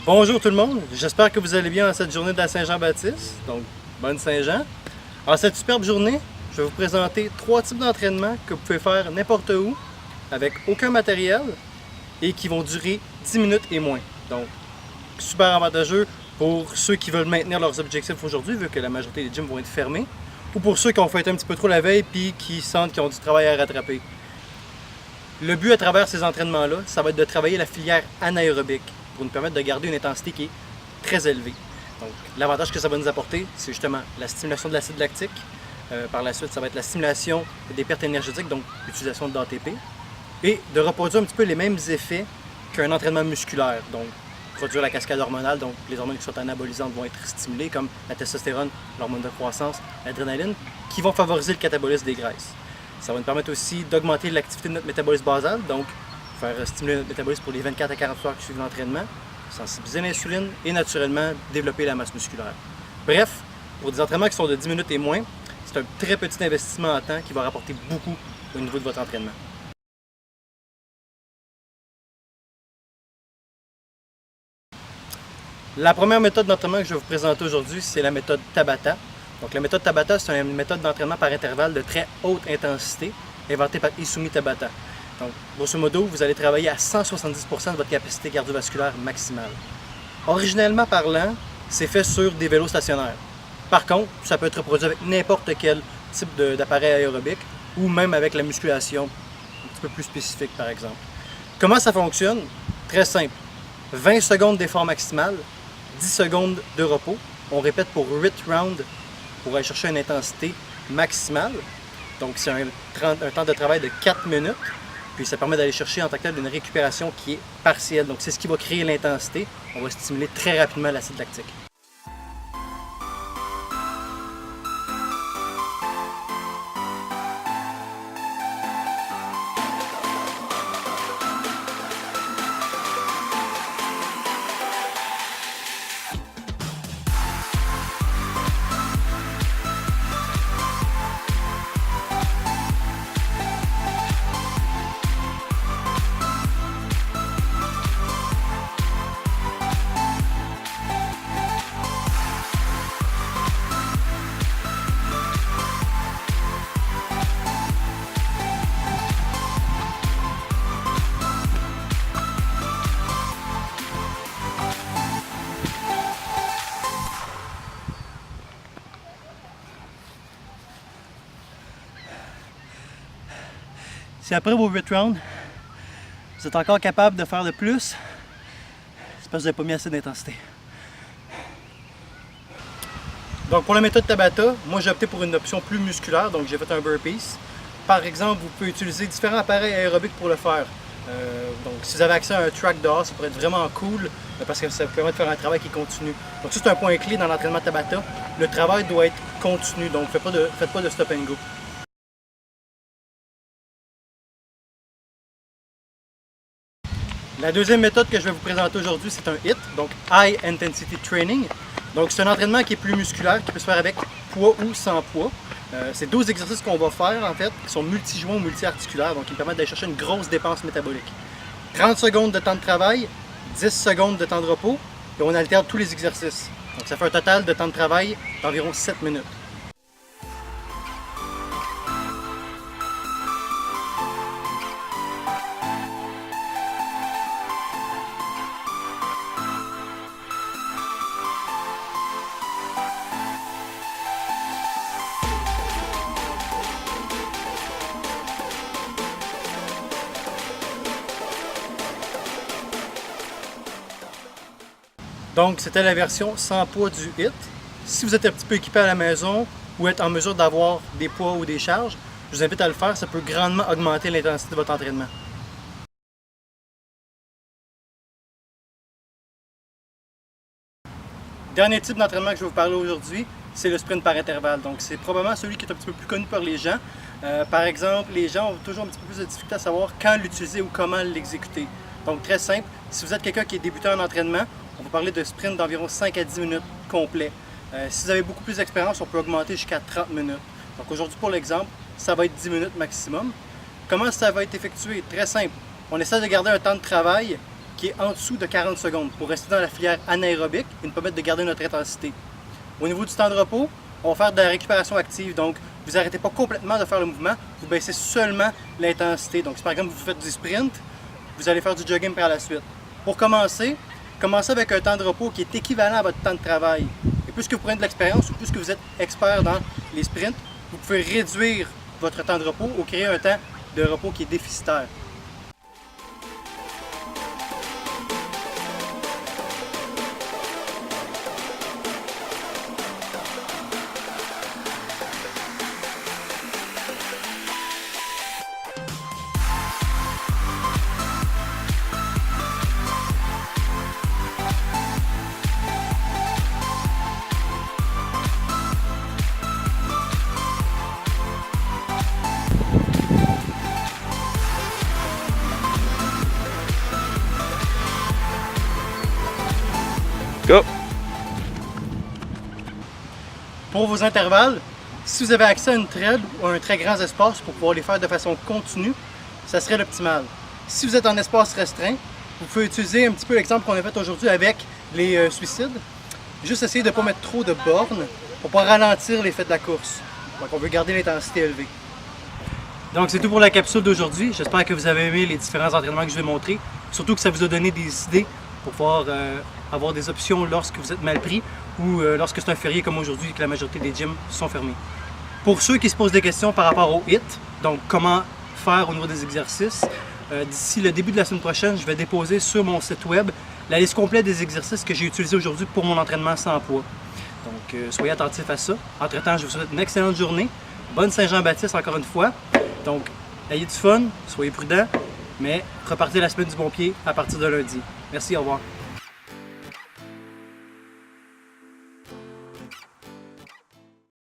Bonjour tout le monde, j'espère que vous allez bien en cette journée de la Saint-Jean-Baptiste, donc bonne Saint-Jean. En cette superbe journée, je vais vous présenter 3 types d'entraînement que vous pouvez faire n'importe où, avec aucun matériel, et qui vont durer 10 minutes et moins. Donc, super avantageux pour ceux qui veulent maintenir leurs objectifs aujourd'hui, vu que la majorité des gyms vont être fermés, ou pour ceux qui ont fait un petit peu trop la veille puis qui sentent qu'ils ont du travail à rattraper. Le but à travers ces entraînements-là, ça va être de travailler la filière anaérobique pour nous permettre de garder une intensité qui est très élevée. Donc, l'avantage que ça va nous apporter, c'est justement la stimulation de l'acide lactique. Par la suite, ça va être la stimulation des pertes énergétiques, donc l'utilisation d'ATP, et de reproduire un petit peu les mêmes effets qu'un entraînement musculaire. Donc, produire la cascade hormonale, donc les hormones qui sont anabolisantes vont être stimulées, comme la testostérone, l'hormone de croissance, l'adrénaline, qui vont favoriser le catabolisme des graisses. Ça va nous permettre aussi d'augmenter l'activité de notre métabolisme basal, donc faire stimuler notre métabolisme pour les 24 à 48 heures qui suivent l'entraînement, sensibiliser l'insuline et naturellement développer la masse musculaire. Bref, pour des entraînements qui sont de 10 minutes et moins, c'est un très petit investissement en temps qui va rapporter beaucoup au niveau de votre entraînement. La première méthode d'entraînement que je vais vous présenter aujourd'hui, c'est la méthode Tabata. Donc la méthode Tabata, c'est une méthode d'entraînement par intervalle de très haute intensité, inventée par Isumi Tabata. Donc, grosso modo, vous allez travailler à 170% de votre capacité cardiovasculaire maximale. Originellement parlant, c'est fait sur des vélos stationnaires. Par contre, ça peut être reproduit avec n'importe quel type d'appareil aérobique ou même avec la musculation un petit peu plus spécifique, par exemple. Comment ça fonctionne? Très simple. 20 secondes d'effort maximal, 10 secondes de repos. On répète pour 8 rounds pour aller chercher une intensité maximale. Donc, c'est un temps de travail de 4 minutes. Puis, ça permet d'aller chercher en tant que tel une récupération qui est partielle. Donc, c'est ce qui va créer l'intensité. On va stimuler très rapidement l'acide lactique. Si après vos 8 rounds, vous êtes encore capable de faire de plus, c'est parce que vous n'avez pas mis assez d'intensité. Donc pour la méthode Tabata, moi j'ai opté pour une option plus musculaire, donc j'ai fait un burpees. Par exemple, vous pouvez utiliser différents appareils aérobiques pour le faire. Donc si vous avez accès à un track dehors, ça pourrait être vraiment cool parce que ça vous permet de faire un travail qui continue. Donc ça c'est un point clé dans l'entraînement Tabata. Le travail doit être continu, donc faites pas de stop and go. La deuxième méthode que je vais vous présenter aujourd'hui, c'est un HIIT, donc High Intensity Training. Donc c'est un entraînement qui est plus musculaire, qui peut se faire avec poids ou sans poids. C'est 12 exercices qu'on va faire en fait, qui sont multi-joints ou multi-articulaires, donc qui permettent d'aller chercher une grosse dépense métabolique. 30 secondes de temps de travail, 10 secondes de temps de repos, et on alterne tous les exercices. Donc ça fait un total de temps de travail d'environ 7 minutes. Donc, c'était la version sans poids du HIIT. Si vous êtes un petit peu équipé à la maison ou êtes en mesure d'avoir des poids ou des charges, je vous invite à le faire, ça peut grandement augmenter l'intensité de votre entraînement. Dernier type d'entraînement que je vais vous parler aujourd'hui, c'est le sprint par intervalle. Donc, c'est probablement celui qui est un petit peu plus connu par les gens. Par exemple, les gens ont toujours un petit peu plus de difficulté à savoir quand l'utiliser ou comment l'exécuter. Donc, très simple, si vous êtes quelqu'un qui est débutant en entraînement, on peut parler de sprint d'environ 5 à 10 minutes complet. Si vous avez beaucoup plus d'expérience, on peut augmenter jusqu'à 30 minutes. Donc aujourd'hui, pour l'exemple, ça va être 10 minutes maximum. Comment ça va être effectué? Très simple. On essaie de garder un temps de travail qui est en dessous de 40 secondes pour rester dans la filière anaérobique et nous permettre de garder notre intensité. Au niveau du temps de repos, on va faire de la récupération active, donc vous n'arrêtez pas complètement de faire le mouvement, vous baissez seulement l'intensité. Donc si par exemple vous faites du sprint, vous allez faire du jogging par la suite. Pour commencez avec un temps de repos qui est équivalent à votre temps de travail. Et plus que vous prenez de l'expérience, ou plus que vous êtes expert dans les sprints, vous pouvez réduire votre temps de repos ou créer un temps de repos qui est déficitaire. Go! Pour vos intervalles, si vous avez accès à une trail ou à un très grand espace pour pouvoir les faire de façon continue, ça serait l'optimal. Si vous êtes en espace restreint, vous pouvez utiliser un petit peu l'exemple qu'on a fait aujourd'hui avec les suicides. Juste essayer de ne pas mettre trop de bornes pour pas ralentir l'effet de la course. Donc on veut garder l'intensité élevée. Donc c'est tout pour la capsule d'aujourd'hui. J'espère que vous avez aimé les différents entraînements que je vais montrer. Surtout que ça vous a donné des idées pour pouvoir avoir des options lorsque vous êtes mal pris ou lorsque c'est un férié comme aujourd'hui et que la majorité des gyms sont fermés. Pour ceux qui se posent des questions par rapport au HIIT, donc comment faire au niveau des exercices, d'ici le début de la semaine prochaine, je vais déposer sur mon site web la liste complète des exercices que j'ai utilisés aujourd'hui pour mon entraînement sans poids. Donc soyez attentifs à ça. Entre-temps, je vous souhaite une excellente journée. Bonne Saint-Jean-Baptiste encore une fois. Donc, ayez du fun, soyez prudents, mais repartez la semaine du bon pied à partir de lundi. Merci, au revoir.